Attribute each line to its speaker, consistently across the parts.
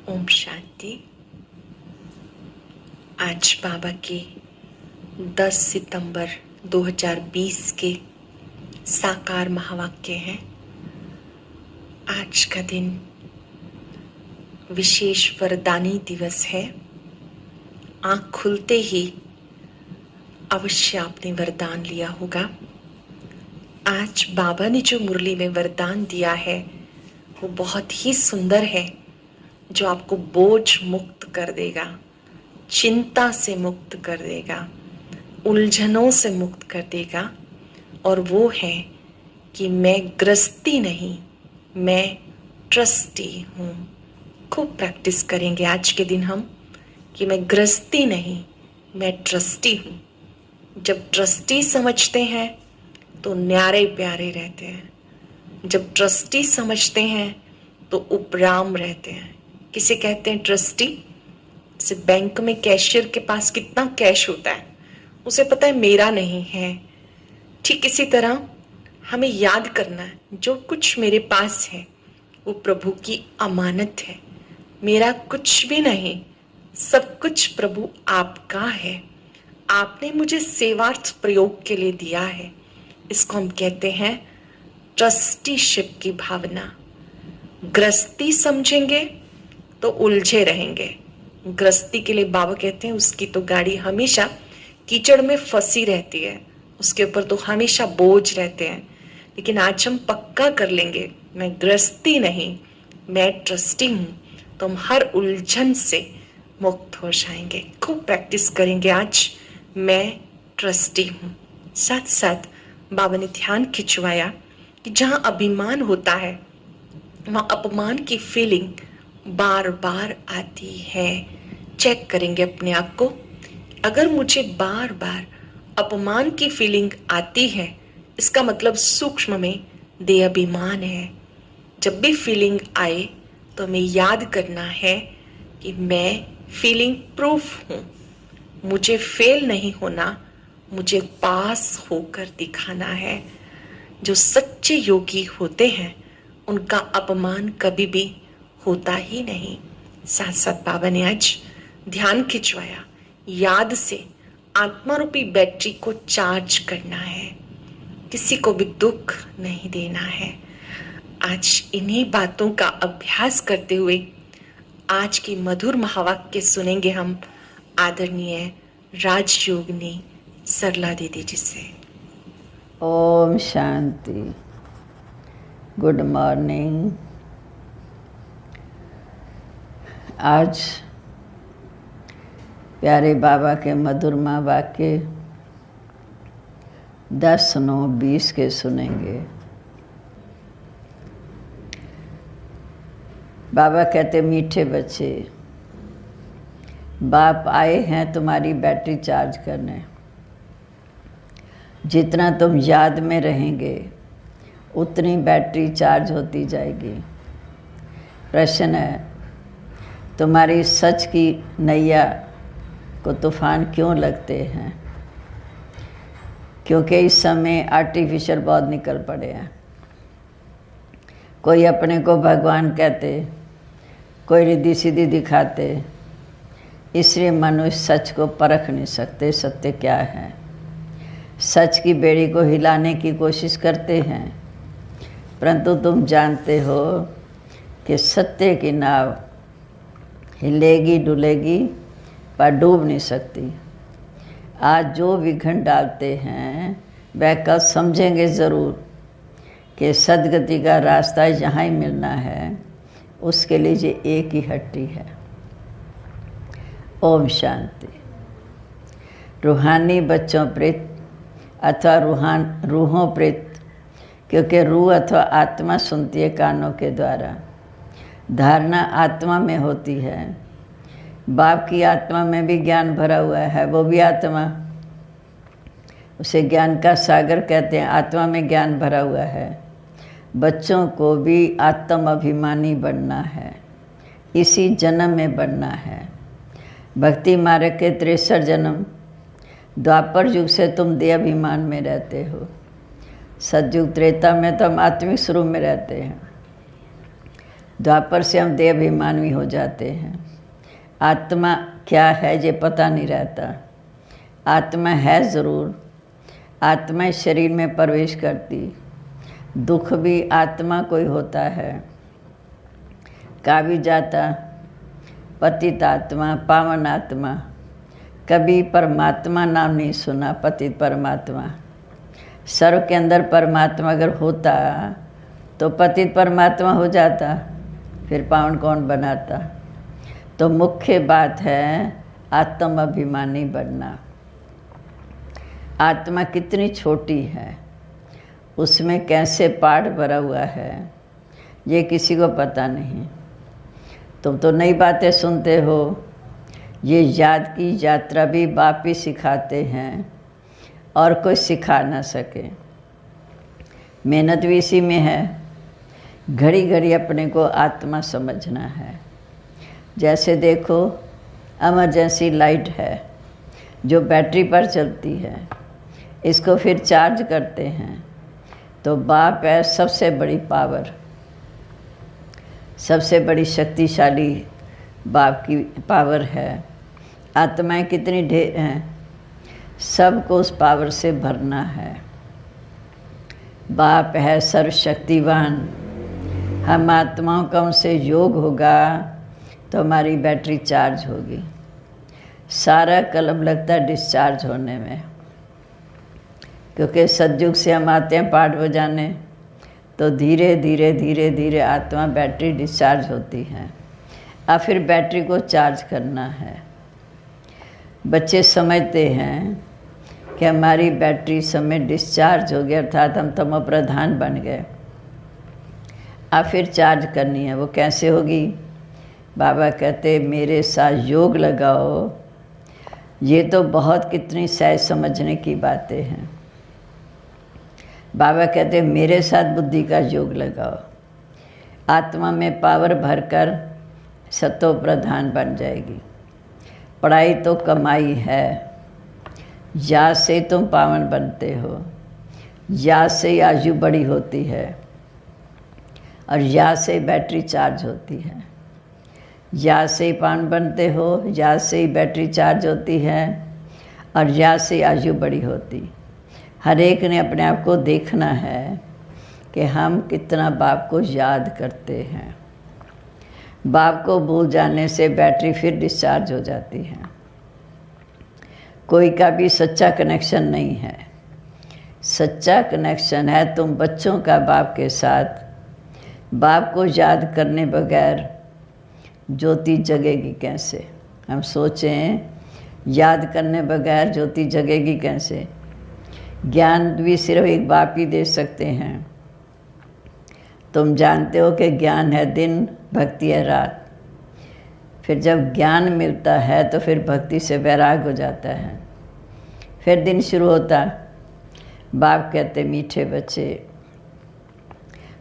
Speaker 1: ओम शांति। आज बाबा के 10 सितंबर 2020 के साकार महावाक्य हैं। आज का दिन विशेष वरदानी दिवस है। आँख खुलते ही अवश्य आपने वरदान लिया होगा। आज बाबा ने जो मुरली में वरदान दिया है वो बहुत ही सुंदर है, जो आपको बोझ मुक्त कर देगा, चिंता से मुक्त कर देगा, उलझनों से मुक्त कर देगा। और वो है कि मैं ग्रस्ती नहीं, मैं ट्रस्टी हूँ। खूब प्रैक्टिस करेंगे आज के दिन हम कि मैं ग्रस्ती नहीं, मैं ट्रस्टी हूँ। जब ट्रस्टी समझते हैं तो न्यारे प्यारे रहते हैं। जब ट्रस्टी समझते हैं तो उपराम रहते हैं। किसे कहते हैं ट्रस्टी? जैसे बैंक में कैशियर के पास कितना कैश होता है, उसे पता है मेरा नहीं है। ठीक इसी तरह हमें याद करना है, जो कुछ मेरे पास है वो प्रभु की अमानत है। मेरा कुछ भी नहीं, सब कुछ प्रभु आपका है। आपने मुझे सेवार्थ प्रयोग के लिए दिया है। इसको हम कहते हैं ट्रस्टीशिप की भावना। ग्रस्ती समझेंगे तो उलझे रहेंगे। ग्रस्ती के लिए बाबा कहते हैं उसकी तो गाड़ी हमेशा कीचड़ में फंसी रहती है, उसके ऊपर तो हमेशा बोझ रहते हैं। लेकिन आज हम पक्का कर लेंगे, मैं ग्रस्ती नहीं, मैं ट्रस्टी हूँ, तो हम हर उलझन से मुक्त हो जाएंगे। खूब प्रैक्टिस करेंगे आज, मैं ट्रस्टी हूँ। साथ साथ बाबा ने ध्यान खिंचवाया कि जहाँ अभिमान होता है वहाँ अपमान की फीलिंग बार बार आती है। चेक करेंगे अपने आप को। अगर मुझे बार बार अपमान की फीलिंग आती है, इसका मतलब सूक्ष्म में देह अभिमान है। जब भी फीलिंग आए तो हमें याद करना है कि मैं फीलिंग प्रूफ हूँ। मुझे फेल नहीं होना, मुझे पास होकर दिखाना है। जो सच्चे योगी होते हैं उनका अपमान कभी भी होता ही नहीं। साथ साथ बाबा ने आज ध्यान खिंचवाया, याद से आत्मा रूपी बैटरी को चार्ज करना है, किसी को भी दुख नहीं देना है। आज इन्हीं बातों का अभ्यास करते हुए आज की मधुर महावाक्य सुनेंगे हम आदरणीय राजयोगिनी सरला दीदी जी से।
Speaker 2: ओम शांति। Good morning. आज प्यारे बाबा के मधुर वाक्य 10-9-20 के सुनेंगे। बाबा कहते, मीठे बच्चे, बाप आए हैं तुम्हारी बैटरी चार्ज करने। जितना तुम याद में रहेंगे उतनी बैटरी चार्ज होती जाएगी। प्रश्न है, तुम्हारी सच की नैया को तूफान क्यों लगते हैं? क्योंकि इस समय आर्टिफिशियल बहुत निकल पड़े हैं। कोई अपने को भगवान कहते, कोई रिद्धि सीधी दिखाते। इसलिए मनुष्य सच को परख नहीं सकते, सत्य क्या है। सच की बेड़ी को हिलाने की कोशिश करते हैं, परंतु तुम जानते हो कि सत्य की नाव हिलेगी डुलेगी पर डूब नहीं सकती। आज जो विघन डालते हैं वह कल समझेंगे ज़रूर कि सदगति का रास्ता यहाँ ही मिलना है। उसके लिए ये एक ही हट्टी है। ओम शांति। रूहानी बच्चों प्रेत अथवा रूहों प्रेत, क्योंकि रूह अथवा आत्मा सुनती है कानों के द्वारा। धारणा आत्मा में होती है। बाप की आत्मा में भी ज्ञान भरा हुआ है, वो भी आत्मा, उसे ज्ञान का सागर कहते हैं। आत्मा में ज्ञान भरा हुआ है। बच्चों को भी आत्म अभिमानी बनना है, इसी जन्म में बनना है। भक्ति मार्ग के 63 जन्म, द्वापर युग से तुम देह अभिमान में रहते हो। सतयुग त्रेता में तो हम आत्मिक स्वरूप में रहते हैं। द्वापर से हम देह अभिमानी हो जाते हैं। आत्मा क्या है ये पता नहीं रहता। आत्मा है ज़रूर, आत्मा शरीर में प्रवेश करती। दुख भी आत्मा कोई होता है। काबी जाता, पतित आत्मा, पावन आत्मा। कभी परमात्मा नाम नहीं सुना, पतित परमात्मा। सर्व के अंदर परमात्मा अगर होता तो पतित परमात्मा हो जाता, फिर पावन कौन बनाता। तो मुख्य बात है आत्म अभिमानी बनना। आत्मा कितनी छोटी है, उसमें कैसे पाठ भरा हुआ है, ये किसी को पता नहीं। तुम तो नई बातें सुनते हो। ये याद की यात्रा भी बाप ही सिखाते हैं और कोई सिखा ना सके। मेहनत भी इसी में है। घड़ी घड़ी अपने को आत्मा समझना है। जैसे देखो, इमरजेंसी लाइट है जो बैटरी पर चलती है, इसको फिर चार्ज करते हैं तो बाप है सबसे बड़ी पावर, सबसे बड़ी शक्तिशाली बाप की पावर है। आत्माएं कितनी ढेर हैं, सबको उस पावर से भरना है। बाप है सर्वशक्तिवान। हम आत्माओं का उनसे योग होगा तो हमारी बैटरी चार्ज होगी। सारा कलम लगता है डिस्चार्ज होने में, क्योंकि सतयुग से हम आते हैं पाठ बजाने, तो धीरे धीरे धीरे धीरे आत्मा बैटरी डिस्चार्ज होती है। अब फिर बैटरी को चार्ज करना है। बच्चे समझते हैं कि हमारी बैटरी समय डिस्चार्ज हो गया, अर्थात हम तमो प्रधान बन गए। अब फिर चार्ज करनी है। वो कैसे होगी? बाबा कहते मेरे साथ योग लगाओ। ये तो बहुत कितनी सहज समझने की बातें हैं। बाबा कहते मेरे साथ बुद्धि का योग लगाओ। आत्मा में पावर भरकर सतो प्रधान बन जाएगी। पढ़ाई तो कमाई है। याद से तुम पावन बनते हो, याद से आयु बड़ी होती है, और याद से बैटरी चार्ज होती है। याद से ही पावन बनते हो, याद से ही बैटरी चार्ज होती है, और याद से आयु बड़ी होती। हर एक ने अपने आप को देखना है कि हम कितना बाप को याद करते हैं। बाप को भूल जाने से बैटरी फिर डिस्चार्ज हो जाती है। कोई का भी सच्चा कनेक्शन नहीं है। सच्चा कनेक्शन है तुम बच्चों का बाप के साथ। बाप को याद करने बगैर ज्योति जगेगी कैसे? हम सोचें, याद करने बगैर ज्योति जगेगी कैसे? ज्ञान भी सिर्फ एक बाप ही दे सकते हैं। तुम जानते हो कि ज्ञान है दिन, भक्ति है रात। फिर जब ज्ञान मिलता है तो फिर भक्ति से वैराग हो जाता है। फिर दिन शुरू होता। बाप कहते मीठे बच्चे,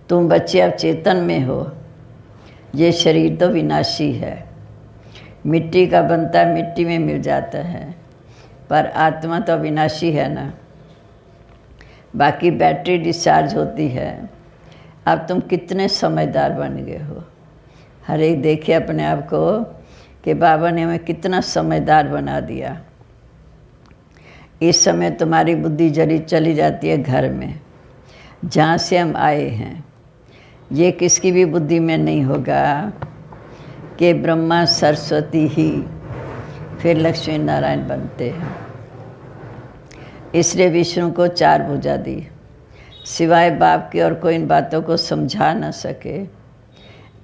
Speaker 2: तुम बच्चे अब चेतन में हो। ये शरीर तो विनाशी है, मिट्टी का बनता है, मिट्टी में मिल जाता है, पर आत्मा तो विनाशी है ना। बाकी बैटरी डिस्चार्ज होती है। अब तुम कितने समझदार बन गए हो। हर एक देखे अपने आप को कि बाबा ने हमें कितना समझदार बना दिया। इस समय तुम्हारी बुद्धि चली जाती है घर में, जहाँ से हम आए हैं। ये किसकी भी बुद्धि में नहीं होगा कि ब्रह्मा सरस्वती ही फिर लक्ष्मी नारायण बनते हैं। इसलिए विष्णु को 4 भुजा दी। सिवाय बाप के और कोई इन बातों को समझा न सके।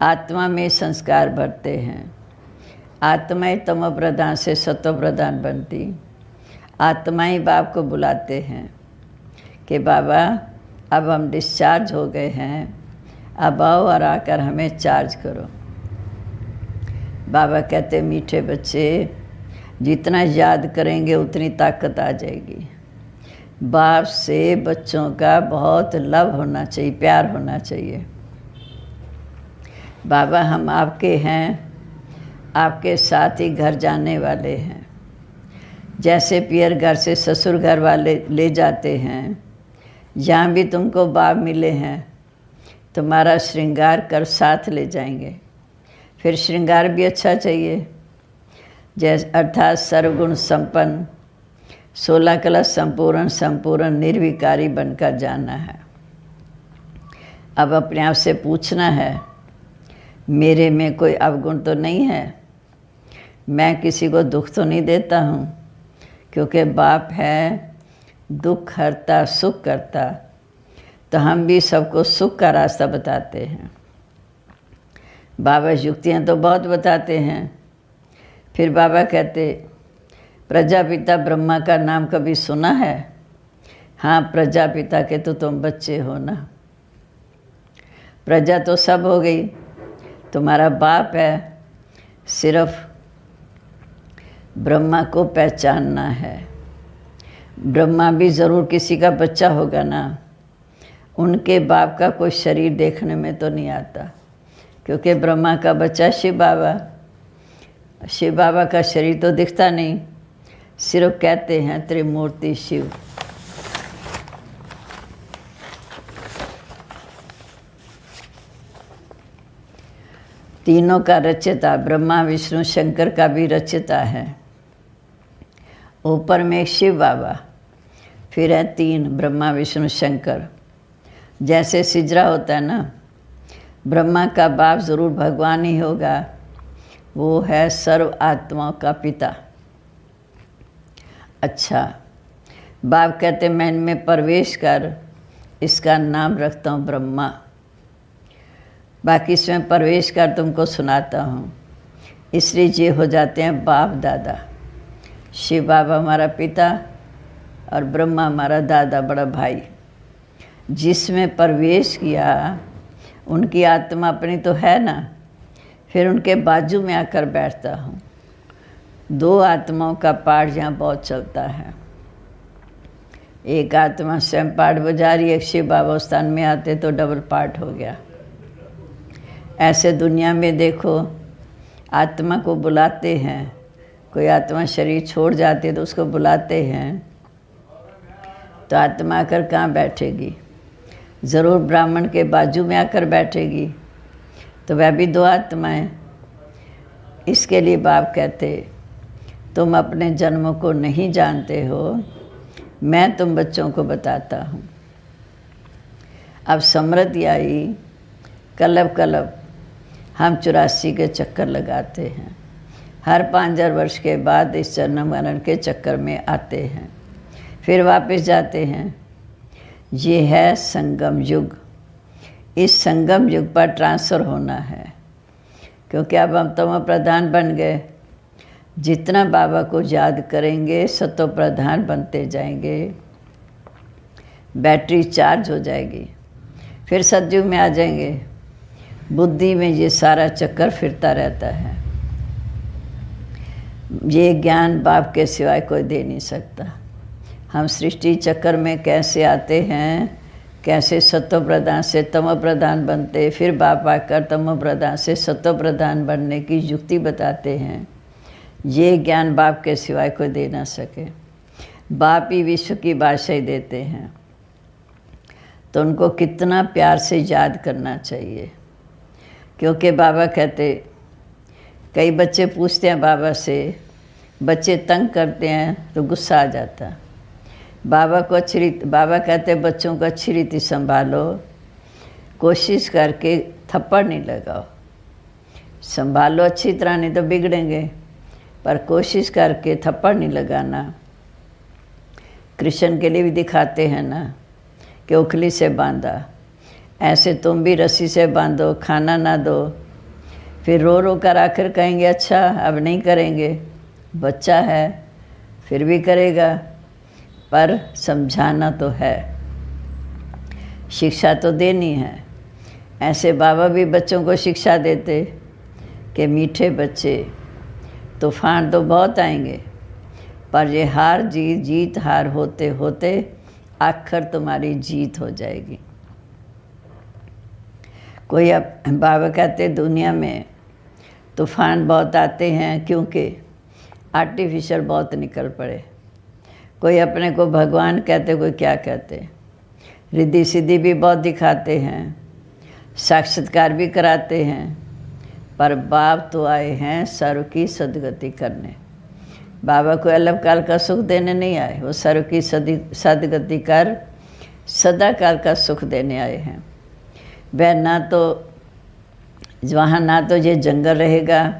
Speaker 2: आत्मा में संस्कार भरते हैं। आत्माएं तमो प्रधान से सतो प्रधान बनती। आत्माएं बाप को बुलाते हैं कि बाबा अब हम डिस्चार्ज हो गए हैं, अब आओ और आकर हमें चार्ज करो। बाबा कहते मीठे बच्चे, जितना याद करेंगे उतनी ताकत आ जाएगी। बाप से बच्चों का बहुत लव होना चाहिए, प्यार होना चाहिए। बाबा हम आपके हैं, आपके साथ ही घर जाने वाले हैं। जैसे पियर घर से ससुर घर वाले ले जाते हैं, यहाँ भी तुमको बाप मिले हैं। तुम्हारा श्रृंगार कर साथ ले जाएंगे। फिर श्रृंगार भी अच्छा चाहिए, जैसे अर्थात सर्वगुण संपन्न, 16 कला संपूर्ण निर्विकारी बनकर जाना है। अब अपने आप से पूछना है, मेरे में कोई अवगुण तो नहीं है? मैं किसी को दुख तो नहीं देता हूँ? क्योंकि बाप है दुख हरता सुख करता, तो हम भी सबको सुख का रास्ता बताते हैं। बाबा युक्तियाँ तो बहुत बताते हैं। फिर बाबा कहते, प्रजापिता ब्रह्मा का नाम कभी सुना है? हाँ, प्रजापिता के तो तुम बच्चे हो ना। प्रजा तो सब हो गई, तुम्हारा बाप है, सिर्फ ब्रह्मा को पहचानना है। ब्रह्मा भी ज़रूर किसी का बच्चा होगा ना। उनके बाप का कोई शरीर देखने में तो नहीं आता, क्योंकि ब्रह्मा का बच्चा शिव बाबा का शरीर तो दिखता नहीं, सिर्फ कहते हैं त्रिमूर्ति शिव। तीनों का रचयिता ब्रह्मा विष्णु शंकर का भी रचयिता है। ऊपर में शिव बाबा, फिर है 3 ब्रह्मा विष्णु शंकर। जैसे सिजरा होता है ना, ब्रह्मा का बाप ज़रूर भगवान ही होगा, वो है सर्व आत्माओं का पिता। अच्छा, बाप कहते मैं इनमें प्रवेश कर, इसका नाम रखता हूँ ब्रह्मा। बाकी इसमें प्रवेश कर तुमको सुनाता हूँ। इसलिए ये हो जाते हैं बाप दादा। शिव बाबा हमारा पिता और ब्रह्मा हमारा दादा बड़ा भाई। जिसमें प्रवेश किया उनकी आत्मा अपनी तो है ना, फिर उनके बाजू में आकर बैठता हूँ। 2 आत्माओं का पाठ यहाँ बहुत चलता है। एक आत्मा स्वयं पाठ बजा रही, एक शिव बाबा स्थान में आते तो डबल पाठ हो गया। ऐसे दुनिया में देखो, आत्मा को बुलाते हैं। कोई आत्मा शरीर छोड़ जाती है तो उसको बुलाते हैं, तो आत्मा आकर कहाँ बैठेगी? ज़रूर ब्राह्मण के बाजू में आकर बैठेगी। तो वह भी 2 आत्माएं। इसके लिए बाप कहते, तुम अपने जन्मों को नहीं जानते हो, मैं तुम बच्चों को बताता हूँ। अब समृद्धि आई, कलब हम 84 के चक्कर लगाते हैं। हर 5000 वर्ष के बाद इस जन्म मरण के चक्कर में आते हैं, फिर वापस जाते हैं। ये है संगम युग। इस संगम युग पर ट्रांसफ़र होना है, क्योंकि अब हम तमो प्रधान बन गए। जितना बाबा को याद करेंगे सतो प्रधान बनते जाएंगे, बैटरी चार्ज हो जाएगी, फिर सतयुग में आ जाएंगे। बुद्धि में ये सारा चक्कर फिरता रहता है। ये ज्ञान बाप के सिवाय कोई दे नहीं सकता। हम सृष्टि चक्कर में कैसे आते हैं, कैसे सत्व प्रधान से तमो प्रधान बनते, फिर बाप आकर तमो प्रधान से सत्व प्रधान बनने की युक्ति बताते हैं। ये ज्ञान बाप के सिवाय कोई दे ना सके। बाप ही विश्व की बादशाही देते हैं, तो उनको कितना प्यार से याद करना चाहिए। क्योंकि बाबा कहते, कई बच्चे पूछते हैं बाबा से, बच्चे तंग करते हैं तो गुस्सा आ जाता। बाबा कहते बच्चों को अच्छी रीति संभालो, कोशिश करके थप्पड़ नहीं लगाओ। संभालो अच्छी तरह, नहीं तो बिगड़ेंगे, पर कोशिश करके थप्पड़ नहीं लगाना। कृष्ण के लिए भी दिखाते हैं ना कि उखली से बांधा, ऐसे तुम भी रस्सी से बांधो, खाना ना दो, फिर रो रो कर आखिर कहेंगे अच्छा अब नहीं करेंगे। बच्चा है फिर भी करेगा, पर समझाना तो है, शिक्षा तो देनी है। ऐसे बाबा भी बच्चों को शिक्षा देते कि मीठे बच्चे, तूफान तो बहुत आएंगे, पर ये हार जीत हार होते होते आखिर तुम्हारी जीत हो जाएगी। कोई अब बाबा कहते दुनिया में तूफान बहुत आते हैं क्योंकि आर्टिफिशियल बहुत निकल पड़े। कोई अपने को भगवान कहते, कोई क्या कहते, रिद्धि सिद्धि भी बहुत दिखाते हैं। साक्षात्कार भी कराते हैं, पर बाप तो आए हैं सर्व की सदगति करने। बाबा को अलग काल का सुख देने नहीं आए, वो सर्व की सदगति कर सदा काल का सुख देने आए हैं। वह ना तो ये जंगल रहेगा,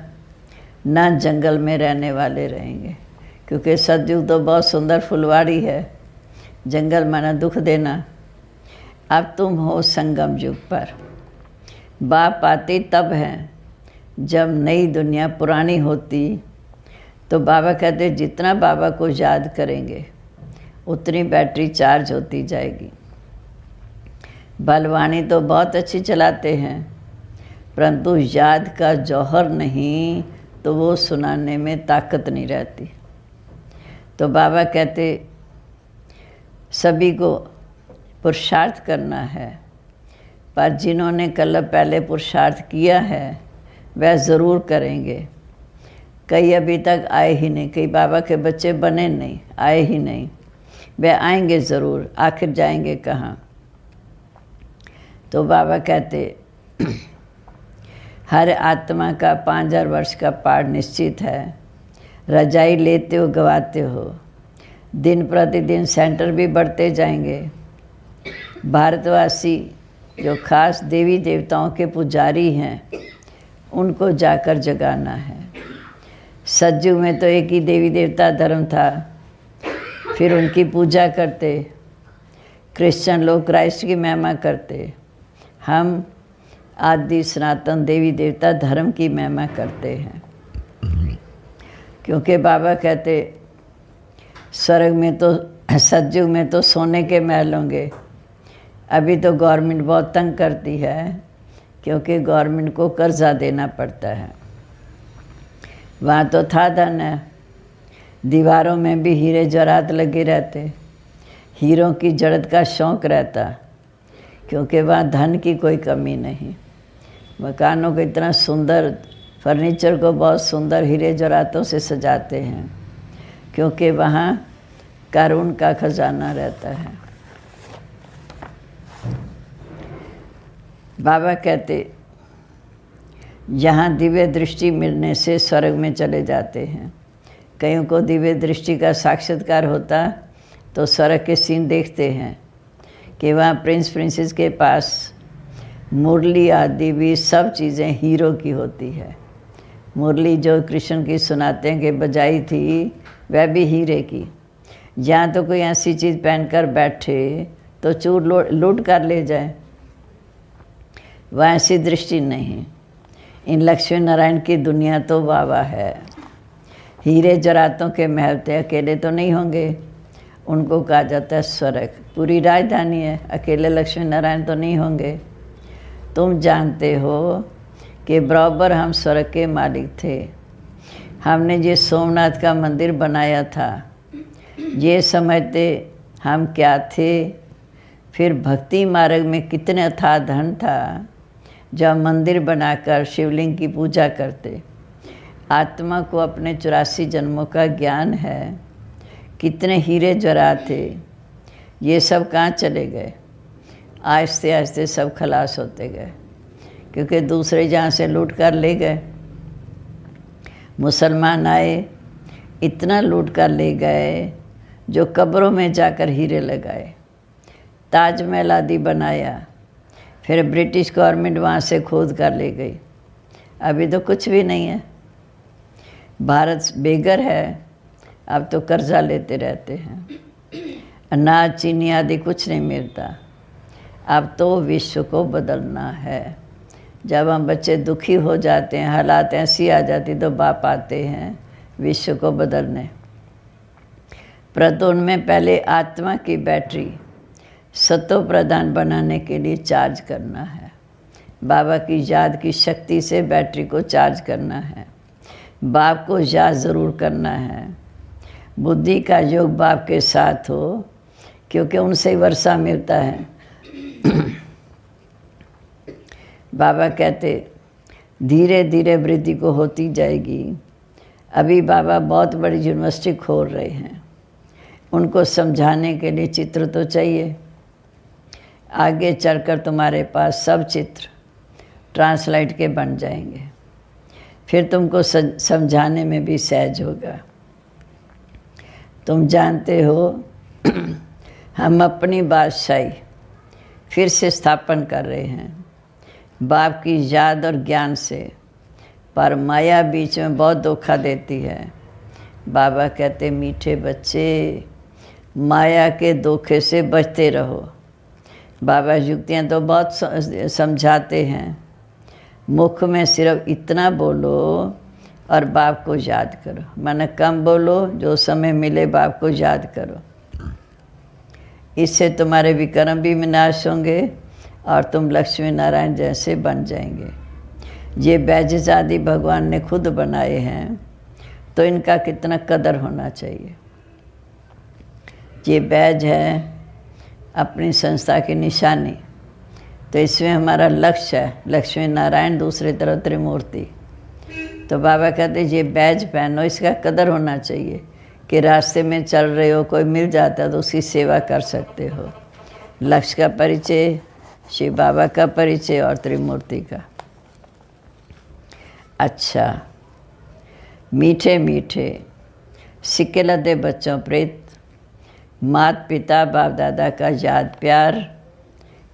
Speaker 2: ना जंगल में रहने वाले रहेंगे, क्योंकि सतयुग तो बहुत सुंदर फुलवाड़ी है, जंगल माना दुख देना। अब तुम हो संगम युग पर। बाप आते तब हैं जब नई दुनिया पुरानी होती, तो बाबा कहते जितना बाबा को याद करेंगे उतनी बैटरी चार्ज होती जाएगी। बलवानी तो बहुत अच्छी चलाते हैं, परंतु याद का जौहर नहीं तो वो सुनाने में ताकत नहीं रहती। तो बाबा कहते सभी को पुरुषार्थ करना है, पर जिन्होंने कल पहले पुरुषार्थ किया है वह ज़रूर करेंगे। कई अभी तक आए ही नहीं, कई बाबा के बच्चे बने नहीं, आए ही नहीं, वह आएंगे ज़रूर, आखिर जाएंगे कहाँ। तो बाबा कहते हर आत्मा का 5000 वर्ष का पार निश्चित है। रजाई लेते हो गवाते हो, दिन प्रतिदिन सेंटर भी बढ़ते जाएंगे। भारतवासी जो खास देवी देवताओं के पुजारी हैं उनको जाकर जगाना है। सतयुग में तो एक ही देवी देवता धर्म था, फिर उनकी पूजा करते। क्रिश्चियन लोग क्राइस्ट की महिमा करते, हम आदि सनातन देवी देवता धर्म की महिमा करते हैं। क्योंकि बाबा कहते स्वर्ग में तो सतयुग में तो सोने के महल होंगे। अभी तो गवर्नमेंट बहुत तंग करती है, क्योंकि गवर्नमेंट को कर्जा देना पड़ता है। वहाँ तो था धन है, दीवारों में भी हीरे जवाहरात लगे रहते, हीरों की जड़त का शौक़ रहता, क्योंकि वहाँ धन की कोई कमी नहीं। मकानों को इतना सुंदर, फर्नीचर को बहुत सुंदर हीरे जवाहरातों से सजाते हैं, क्योंकि वहाँ कारून का खजाना रहता है। बाबा कहते यहाँ दिव्य दृष्टि मिलने से स्वर्ग में चले जाते हैं। कईयों को दिव्य दृष्टि का साक्षात्कार होता तो स्वर्ग के सीन देखते हैं कि वहाँ प्रिंस प्रिंसेस के पास मुरली आदि भी सब चीज़ें हीरो की होती है। मुरली जो कृष्ण की सुनाते हैं कि बजाई थी, वह भी हीरे की। यहाँ तो कोई ऐसी चीज़ पहनकर बैठे तो चूर लूट कर ले जाए, वह ऐसी दृष्टि नहीं। इन लक्ष्मी नारायण की दुनिया तो वाह है। हीरे जवाहरातों के महल थे, अकेले तो नहीं होंगे, उनको कहा जाता है स्वर्ग। पूरी राजधानी है, अकेले लक्ष्मी नारायण तो नहीं होंगे। तुम जानते हो कि बराबर हम स्वर्ग के मालिक थे। हमने ये सोमनाथ का मंदिर बनाया था, ये समझते हम क्या थे। फिर भक्ति मार्ग में कितने अथाह धन था, जब मंदिर बनाकर शिवलिंग की पूजा करते। आत्मा को अपने 84 जन्मों का ज्ञान है, कितने हीरे जवाहरात थे, ये सब कहाँ चले गए। आहिस्ते आहिस्ते सब खलास होते गए, क्योंकि दूसरे जहाँ से लूट कर ले गए। मुसलमान आए, इतना लूट कर ले गए जो कब्रों में जाकर हीरे लगाए। ताजमहल आदि बनाया, फिर ब्रिटिश गवर्नमेंट वहाँ से खोद कर ले गई। अभी तो कुछ भी नहीं है, भारत बेघर है। अब तो कर्जा लेते रहते हैं, अनाज चीनी आदि कुछ नहीं मिलता। अब तो विश्व को बदलना है। जब हम बच्चे दुखी हो जाते हैं, हालात ऐसी आ जाती, तो बाप आते हैं विश्व को बदलने। परंतु उनमें पहले आत्मा की बैटरी सतो प्रधान बनाने के लिए चार्ज करना है। बाबा की याद की शक्ति से बैटरी को चार्ज करना है। बाप को याद ज़रूर करना है। बुद्धि का योग बाप के साथ हो, क्योंकि उनसे वर्षा मिलता है। बाबा कहते धीरे धीरे वृद्धि को होती जाएगी। अभी बाबा बहुत बड़ी यूनिवर्सिटी खोल रहे हैं, उनको समझाने के लिए चित्र तो चाहिए। आगे चलकर तुम्हारे पास सब चित्र ट्रांसलेट के बन जाएंगे, फिर तुमको समझाने में भी सहज होगा। तुम जानते हो हम अपनी बादशाही फिर से स्थापन कर रहे हैं बाप की याद और ज्ञान से, पर माया बीच में बहुत धोखा देती है। बाबा कहते मीठे बच्चे माया के धोखे से बचते रहो। बाबा युक्तियाँ तो बहुत समझाते हैं, मुख में सिर्फ इतना बोलो और बाप को याद करो। माने कम बोलो, जो समय मिले बाप को याद करो। इससे तुम्हारे विक्रम भी विनाश होंगे और तुम लक्ष्मी नारायण जैसे बन जाएंगे। ये बैज आदि भगवान ने खुद बनाए हैं, तो इनका कितना कदर होना चाहिए। ये बैज है अपनी संस्था की निशानी, तो इसमें हमारा लक्ष्य है लक्ष्मी नारायण, दूसरी तरफ त्रिमूर्ति। तो बाबा कहते ये बैज पहनो, इसका कदर होना चाहिए कि रास्ते में चल रहे हो, कोई मिल जाता है तो उसकी सेवा कर सकते हो। लक्ष्य का परिचय, शिव बाबा का परिचय और त्रिमूर्ति का। अच्छा, मीठे मीठे सिक्के लदे बच्चों प्रेत, माता पिता बाप दादा का याद प्यार,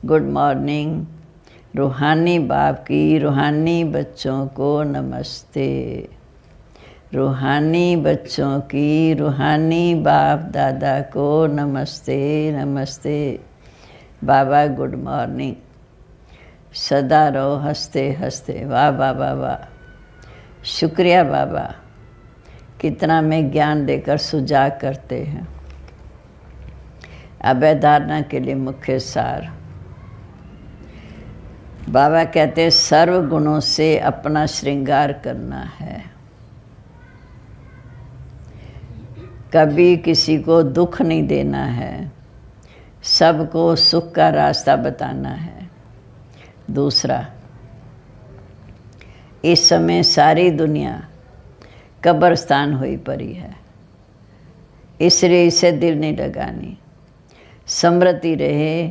Speaker 2: गुड मॉर्निंग। रूहानी बाप की रूहानी बच्चों को नमस्ते। रूहानी बच्चों की रूहानी बाप दादा को नमस्ते नमस्ते। बाबा गुड मॉर्निंग। सदा रहो हंसते हंसते। वाह बाबा वाह, शुक्रिया बाबा, कितना में ज्ञान देकर सुजाग करते हैं। अभय धारणा के लिए मुख्य सार। बाबा कहते हैं सर्व गुणों से अपना श्रृंगार करना है, कभी किसी को दुख नहीं देना है, सबको सुख का रास्ता बताना है। दूसरा, इस समय सारी दुनिया कब्रिस्तान हुई पड़ी है, इसलिए इसे दिल नहीं लगानी। स्मृति रहे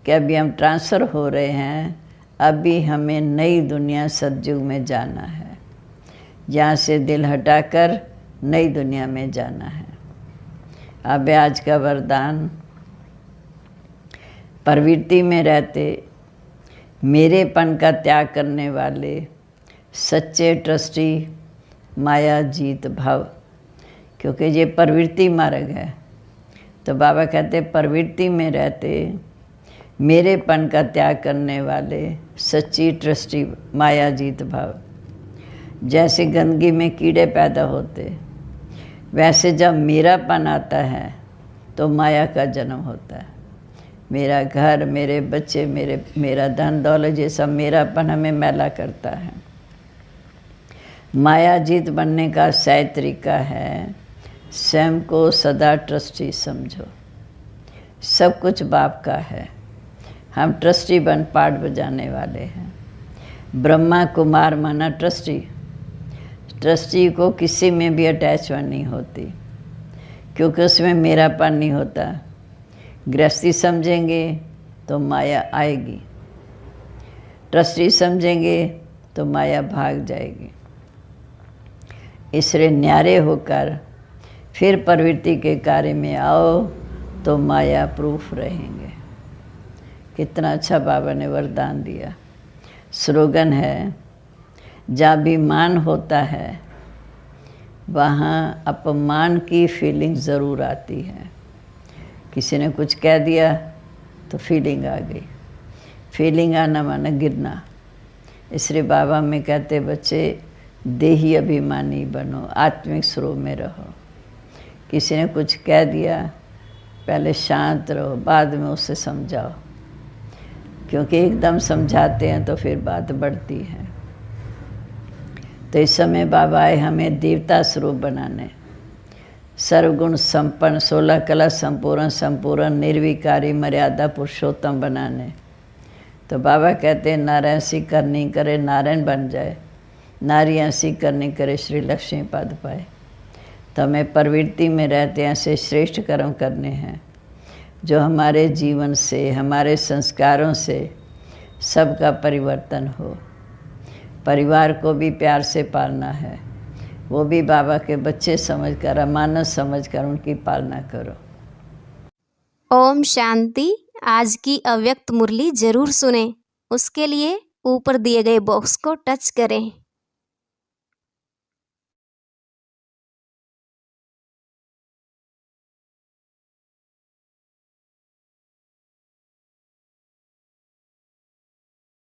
Speaker 2: कि अभी हम ट्रांसफ़र हो रहे हैं, अभी हमें नई दुनिया सतयुग में जाना है। यहाँ से दिल हटाकर नई दुनिया में जाना है। अब आज का वरदान, प्रवृत्ति में रहते मेरेपन का त्याग करने वाले सच्चे ट्रस्टी माया जीत भाव, क्योंकि ये प्रवृत्ति मार्ग है। तो बाबा कहते प्रवृत्ति में रहते मेरेपन का त्याग करने वाले सच्ची ट्रस्टी माया जीत भाव। जैसे गंदगी में कीड़े पैदा होते, वैसे जब मेरापन आता है तो माया का जन्म होता है। मेरा घर, मेरे बच्चे, मेरा धन दौलत, ये सब मेरापन हमें मैला करता है। माया जीत बनने का सही तरीका है स्वयं को सदा ट्रस्टी समझो। सब कुछ बाप का है, हम ट्रस्टी बन पाठ बजाने वाले हैं। ब्रह्मा कुमार माना ट्रस्टी। ट्रस्टी को किसी में भी अटैचमेंट नहीं होती, क्योंकि उसमें मेरापन नहीं होता। गृहस्थी समझेंगे तो माया आएगी, ट्रस्टी समझेंगे तो माया भाग जाएगी। इसलिए न्यारे होकर फिर प्रवृत्ति के कार्य में आओ तो माया प्रूफ रहेंगे। कितना अच्छा बाबा ने वरदान दिया। स्लोगन है, जहाँ भी मान होता है वहाँ अपमान की फीलिंग ज़रूर आती है। किसी ने कुछ कह दिया तो फीलिंग आ गई। फीलिंग आना माना गिरना। इसलिए बाबा में कहते बच्चे देही अभिमानी बनो, आत्मिक स्रोत में रहो। किसी ने कुछ कह दिया, पहले शांत रहो, बाद में उसे समझाओ, क्योंकि एकदम समझाते हैं तो फिर बात बढ़ती है। तो इस समय बाबा आए हमें देवता स्वरूप बनाने, सर्वगुण संपन्न, 16 कला संपूर्ण, संपूर्ण निर्विकारी मर्यादा पुरुषोत्तम बनाने। तो बाबा कहते हैं नारायण सी करनी करे नारायण बन जाए, नारी ऐसी करनी करे श्री लक्ष्मी पद पाए। तो हमें प्रवृत्ति में रहते ऐसे श्रेष्ठ कर्म करने हैं जो हमारे जीवन से, हमारे संस्कारों से सबका परिवर्तन हो। परिवार को भी प्यार से पालना है, वो भी बाबा के बच्चे समझकर, अमानत समझकर उनकी पालना करो।
Speaker 3: ओम शांति। आज की अव्यक्त मुरली जरूर सुने। उसके लिए ऊपर दिए गए बॉक्स को टच करें।